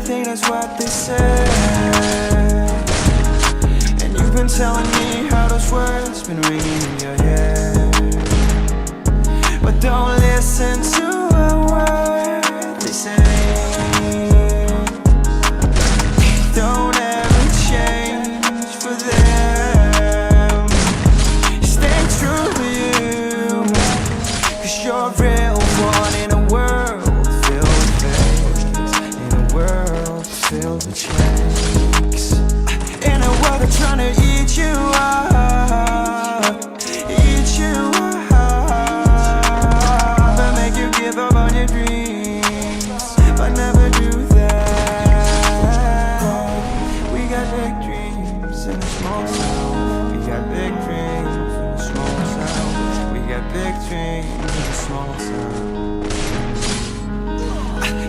anything, that's what they say. And you've been telling me how those words been ringing in your head, but don't listen to a word they say. Don't ever change for them. Stay true to you, 'cause you're a real one in a world filled with fakes, in a world filled with shakes, in a world that's trying to eat you up, eat you up, and make you give up on your dreams, but never do that. We got big dreams in a small town. We got big dreams in a small town. We got big dreams in a small town.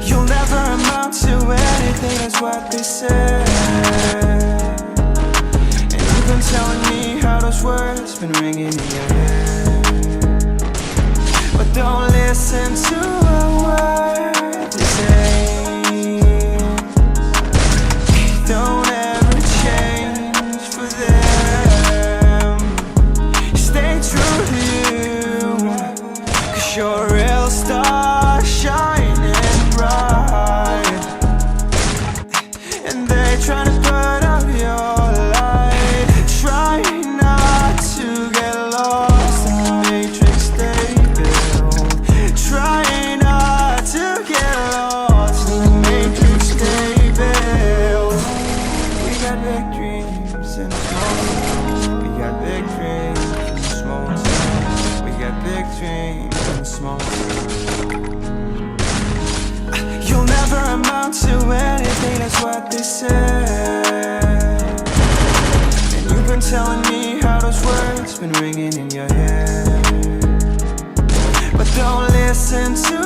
You'll never amount to anything, that's what they say. And you've been telling me how those words been ringing in your head, but don't listen to a word they say. Don't ever change for them. Stay true to you, 'cause you're a real star shining bright, and they trying to put out your light. Try not to get lost in the matrix they build. Try not to get lost in the matrix they build. We got big dreams in a small town. We got big dreams in a small town. We got big dreams in a small town. You'll never amount to anything, that's what they say. And you've been telling me how those words been ringing in your head, but don't listen to